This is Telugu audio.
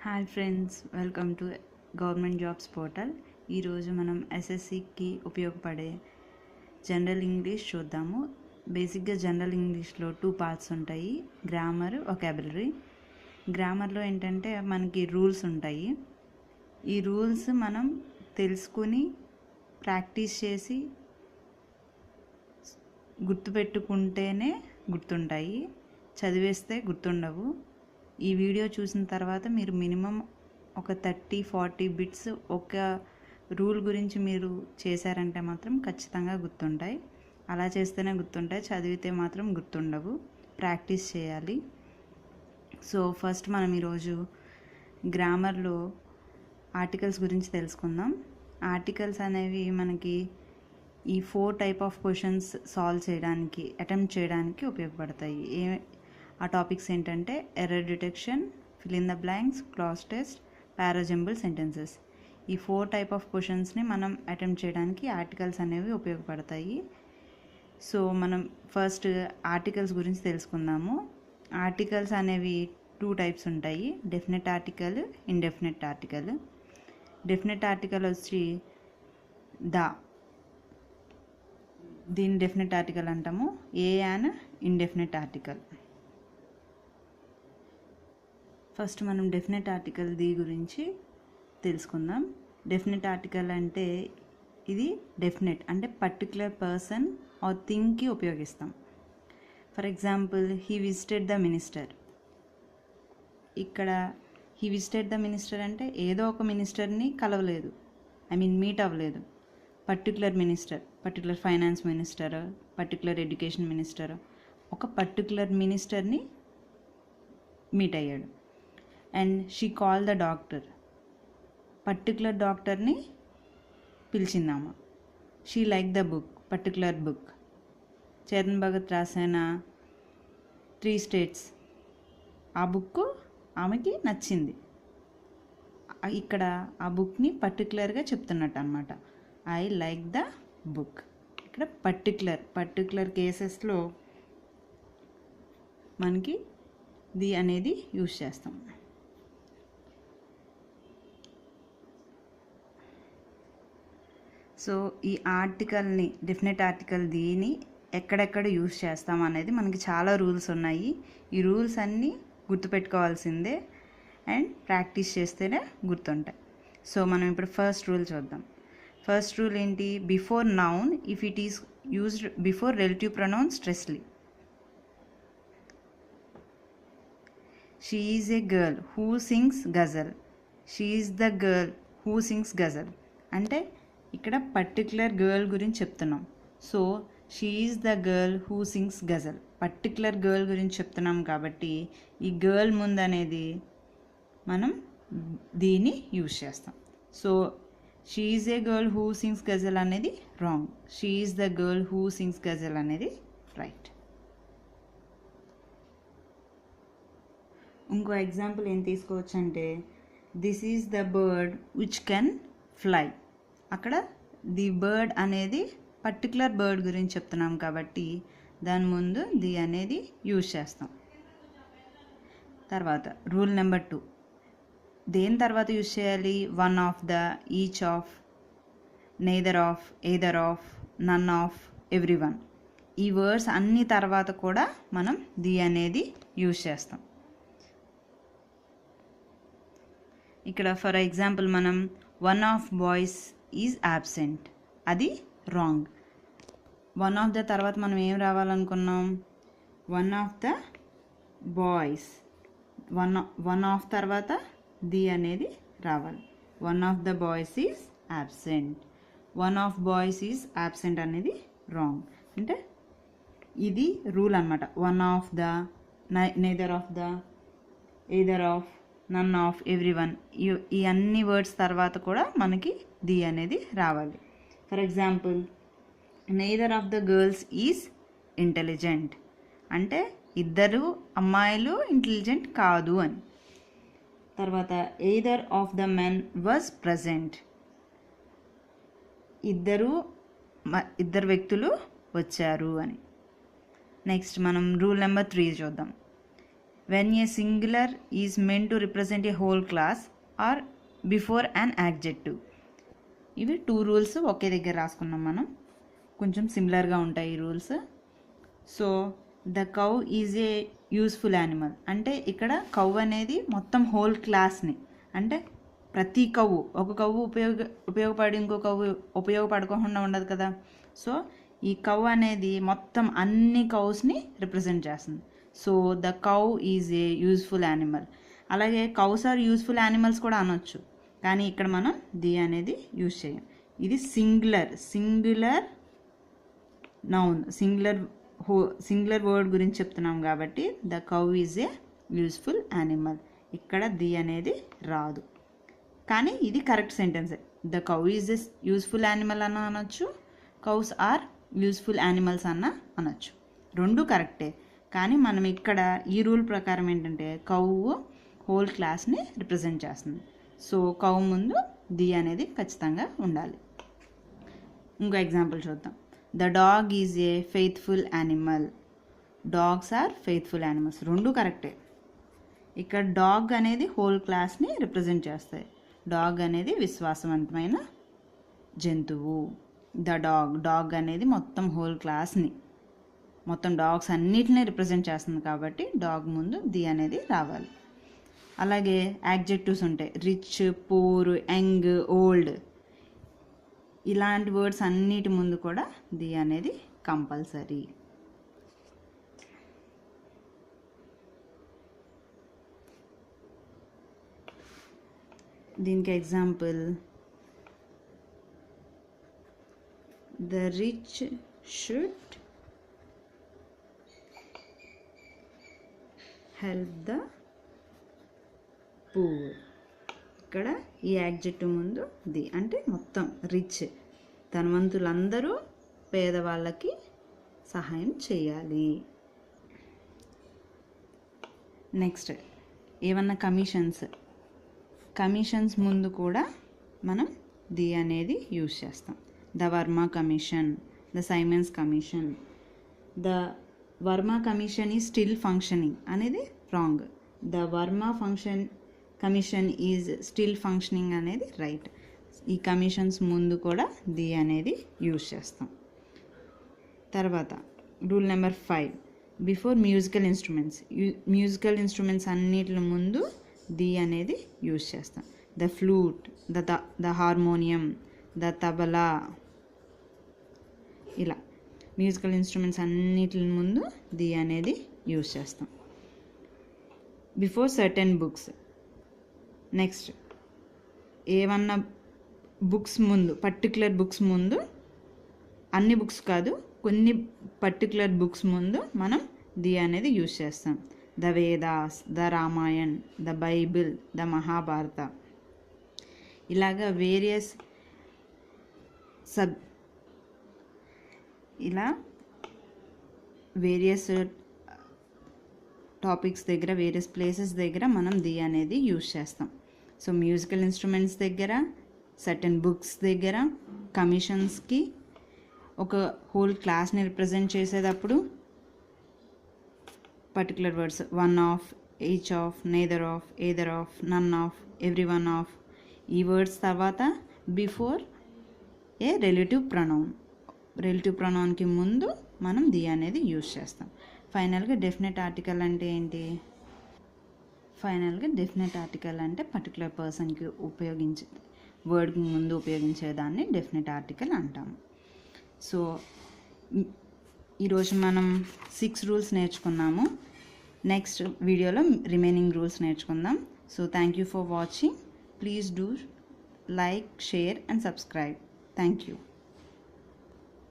Hi friends, welcome to government jobs portal. ఈరోజు మనం ఎస్ఎస్సికి ఉపయోగపడే జనరల్ ఇంగ్లీష్ చూద్దాము. బేసిక్గా జనరల్ ఇంగ్లీష్లో 2 పార్ట్స్ ఉంటాయి, గ్రామర్, వొకాబులరీ. గ్రామర్లో ఏంటంటే మనకి రూల్స్ ఉంటాయి. ఈ రూల్స్ మనం తెలుసుకుని ప్రాక్టీస్ చేసి గుర్తుపెట్టుకుంటేనే గుర్తుంటాయి, చదివేస్తే గుర్తుండవు. ఈ వీడియో చూసిన తర్వాత మీరు మినిమం ఒక 30-40 బిట్స్ ఒక రూల్ గురించి మీరు చేశారంటే మాత్రం ఖచ్చితంగా గుర్తుంటాయి. అలా చేస్తేనే గుర్తుంటాయి, చదివితే మాత్రం గుర్తుండవు. ప్రాక్టీస్ చేయాలి. సో ఫస్ట్ మనం ఈరోజు గ్రామర్లో ఆర్టికల్స్ గురించి తెలుసుకుందాం. ఆర్టికల్స్ అనేవి మనకి ఈ 4 టైప్ ఆఫ్ క్వశ్చన్స్ సాల్వ్ చేయడానికి, అటెంప్ట్ చేయడానికి ఉపయోగపడతాయి. ఆ టాపిక్స్ ఏంటంటే error detection, fill in the blanks, class test, parajumble sentences. ఈ 4 టైప్ ఆఫ్ క్వశ్చన్స్ని మనం అటెంప్ట్ చేయడానికి ఆర్టికల్స్ అనేవి ఉపయోగపడతాయి. సో మనం ఫస్ట్ ఆర్టికల్స్ గురించి తెలుసుకుందాము. ఆర్టికల్స్ అనేవి 2 టైప్స్ ఉంటాయి, definite article, indefinite article. Definite article వచ్చి దీన్ని డెఫినెట్ ఆర్టికల్ అంటాము. And indefinite article. ఫస్ట్ మనం డెఫినెట్ ఆర్టికల్ గురించి తెలుసుకుందాం. డెఫినెట్ ఆర్టికల్ అంటే ఇది డెఫినెట్ అంటే పర్టికులర్ పర్సన్ ఆర్ థింగ్కి ఉపయోగిస్తాం. For example, he visited the minister. ఇక్కడ హీ విజిటెడ్ ద మినిస్టర్ అంటే ఏదో ఒక మినిస్టర్ని కలవలేదు, మీట్ అవ్వలేదు. Particular minister, particular finance minister, particular education minister, ఒక పర్టికులర్ మినిస్టర్ని మీట్ అయ్యాడు. And she call the doctor, particular డాక్టర్ని పిలిచిందామా. She like the book, particular book. Chetan Bhagat రాసిన 3 స్టేట్స్, ఆ బుక్ ఆమెకి నచ్చింది. ఇక్కడ ఆ బుక్ని పర్టికులర్గా చెప్తున్నట్టు అనమాట. I like the book. ఇక్కడ పర్టికులర్ కేసెస్లో మనకి ది అనేది యూజ్ చేస్తాం. సో ఈ ఆర్టికల్ని, డెఫినెట్ ఆర్టికల్ దీని ఎక్కడెక్కడ యూజ్ చేస్తాం అనేది మనకి చాలా రూల్స్ ఉన్నాయి. ఈ రూల్స్ అన్నీ గుర్తుపెట్టుకోవాల్సిందే అండ్ ప్రాక్టీస్ చేస్తేనే గుర్తుంటాయి. సో మనం ఇప్పుడు ఫస్ట్ రూల్ చూద్దాం. ఫస్ట్ రూల్ ఏంటి? Before noun if it is used before relative pronoun strictly. She is a girl who sings ghazal. She is the girl who sings ghazal అంటే ఇక్కడ పర్టికులర్ గర్ల్ గురించి చెప్తున్నాం. So she is the girl who sings ghazal, particular girl గురించి చెప్తున్నాం కాబట్టి ఈ గర్ల్ ముందు అనేది మనం దీన్ని యూజ్ చేస్తాం. So she is a girl who sings ghazal అనేది wrong, she is the girl who sings ghazal అనేది రైట్. ఇంకో ఎగ్జాంపుల్ ఏం తీసుకోవచ్చు అంటే, this is the bird which can fly. అక్కడ ది బర్డ్ అనేది పర్టికులర్ బర్డ్ గురించి చెప్తున్నాం కాబట్టి దాని ముందు ది అనేది యూజ్ చేస్తాం. తర్వాత రూల్ నెంబర్ 2, దేని తర్వాత యూజ్ చేయాలి? One of the, each of, neither of, either of, none of, everyone. ఈ వర్డ్స్ అన్ని తర్వాత కూడా మనం ది అనేది యూజ్ చేస్తాం. ఇక్కడ ఫర్ ఎగ్జాంపుల్ మనం one of boys is absent, అది రాంగ్. వన్ ఆఫ్ ద తర్వాత మనం ఏం రావాలనుకున్నాం? One of the boys. One of తర్వాత ది అనేది రావాలి. One of the boys is absent, one of boys is absent అనేది రాంగ్. అంటే ఇది రూల్ అనమాట. One of the, neither of the, either of, none of, everyone, ఈ అన్ని వర్డ్స్ తర్వాత కూడా మనకి ది అనేది రావాలి. For example, neither of the girls is intelligent అంటే ఇద్దరు అమ్మాయిలు ఇంటెలిజెంట్ కాదు అని. తర్వాత either of the men was present, ఇద్దరు వ్యక్తులు వచ్చారు అని. నెక్స్ట్ మనం రూల్ నెంబర్ 3 చూద్దాం. When a singular is men to represent A whole class are before an adjective. ఇవి 2 రూల్స్ ఒకే దగ్గర రాసుకున్నాం మనం. కొంచెం సిమిలర్గా ఉంటాయి ఈ rules. So the cow is a useful animal అంటే ఇక్కడ కౌ అనేది మొత్తం హోల్ క్లాస్ని, అంటే ప్రతి కవ్వు, ఒక కవ్వు ఉపయోగపడి ఇంకో కవ్వు ఉపయోగపడకుండా ఉండదు కదా. సో ఈ కవ్ అనేది మొత్తం అన్ని కౌస్ని రిప్రజెంట్ చేస్తుంది. So the cow is a useful animal. అలాగే కౌస్ ఆర్ యూస్ఫుల్ యానిమల్స్ కూడా అనొచ్చు, కానీ ఇక్కడ మనం ది అనేది యూజ్ చేయం. ఇది సింగులర్ నౌన్, సింగులర్ వర్డ్ గురించి చెప్తున్నాం కాబట్టి the cow is a useful animal. ఇక్కడ ది అనేది రాదు, కానీ ఇది కరెక్ట్ సెంటెన్సే. The cow is a useful animal అన్న అనొచ్చు, కౌస్ ఆర్ యూస్ఫుల్ యానిమల్స్ అన్న అనొచ్చు. 2 కరెక్టే, కానీ మనం ఇక్కడ ఈ రూల్ ప్రకారం ఏంటంటే కౌవు హోల్ క్లాస్ని రిప్రజెంట్ చేస్తుంది. సో కౌ ముందు ది అనేది ఖచ్చితంగా ఉండాలి. ఇంకో ఎగ్జాంపుల్ చూద్దాం. The dog is a faithful animal. Dogs are faithful animals. 2 కరెక్టే. ఇక్కడ డాగ్ అనేది హోల్ క్లాస్ని రిప్రజెంట్ చేస్తాయి. డాగ్ అనేది విశ్వాసవంతమైన జంతువు. ద డాగ్ అనేది మొత్తం హోల్ క్లాస్ని, మొత్తం డాగ్స్ అన్నిటిని రిప్రజెంట్ చేస్తుంది కాబట్టి డాగ్ ముందు ది అనేది రావాలి. అలాగే యాడ్జెక్టివ్స్ ఉంటాయి. రిచ్, పూర్, యంగ్, ఓల్డ్, ఇలాంటి వర్డ్స్ అన్నిటి ముందు కూడా ది అనేది కంపల్సరీ. దీనికి example, the rich should help the poor. ఇక్కడ ఈ యాడ్జెక్టివ్ ముందు ది, అంటే మొత్తం రిచ్, ధనవంతులందరూ పేదవాళ్ళకి సహాయం చేయాలి. నెక్స్ట్ ఏమన్నా కమిషన్స్ ముందు కూడా మనం ది అనేది యూజ్ చేస్తాం. The Varma commission, the Simons commission. The Varma commission is still functioning అనేది wrong. The Varma commission is still functioning అనేది రైట్. ఈ కమిషన్స్ ముందు కూడా ది అనేది యూజ్ చేస్తాం. తర్వాత rule number 5, before musical instruments అన్నిటి ముందు ది అనేది యూజ్ చేస్తాం. The flute, the harmonium, the tabla, ఇలా మ్యూజికల్ ఇన్స్ట్రుమెంట్స్ అన్నిటి ముందు ది అనేది యూజ్ చేస్తాం. Before certain books. నెక్స్ట్ ఏమన్నా బుక్స్ ముందు, పర్టికులర్ బుక్స్ ముందు, అన్ని బుక్స్ కాదు, కొన్ని పర్టికులర్ బుక్స్ ముందు మనం ది అనేది యూజ్ చేస్తాం. The Vedas, the Ramayan, the Bible, the Mahabharata, ఇలాగా వేరియస్ టాపిక్స్ దగ్గర, వేరియస్ ప్లేసెస్ దగ్గర మనం ది అనేది యూజ్ చేస్తాం. సో మ్యూజికల్ ఇన్స్ట్రుమెంట్స్ దగ్గర, సర్టెన్ బుక్స్ దగ్గర, కమిషన్స్కి, ఒక హోల్ క్లాస్ని రిప్రజెంట్ చేసేటప్పుడు particular words, one of, each of, neither of, either of, none of, every one of, ఈ వర్డ్స్ తర్వాత బిఫోర్ ఏ రిలేటివ్ ప్రొనౌన్కి ముందు మనం ది అనేది యూజ్ చేస్తాం. ఫైనల్గా డెఫినెట్ ఆర్టికల్ అంటే ఏంటి? పర్టికులర్ పర్సన్కి ఉపయోగించే వర్డ్కి ముందు ఉపయోగించేదాన్ని డెఫినెట్ ఆర్టికల్ అంటాము. సో ఈరోజు మనం 6 రూల్స్ నేర్చుకున్నాము. నెక్స్ట్ వీడియోలో రిమైనింగ్ రూల్స్ నేర్చుకుందాం. So thank you for watching. Please do like, share and subscribe. Thank you.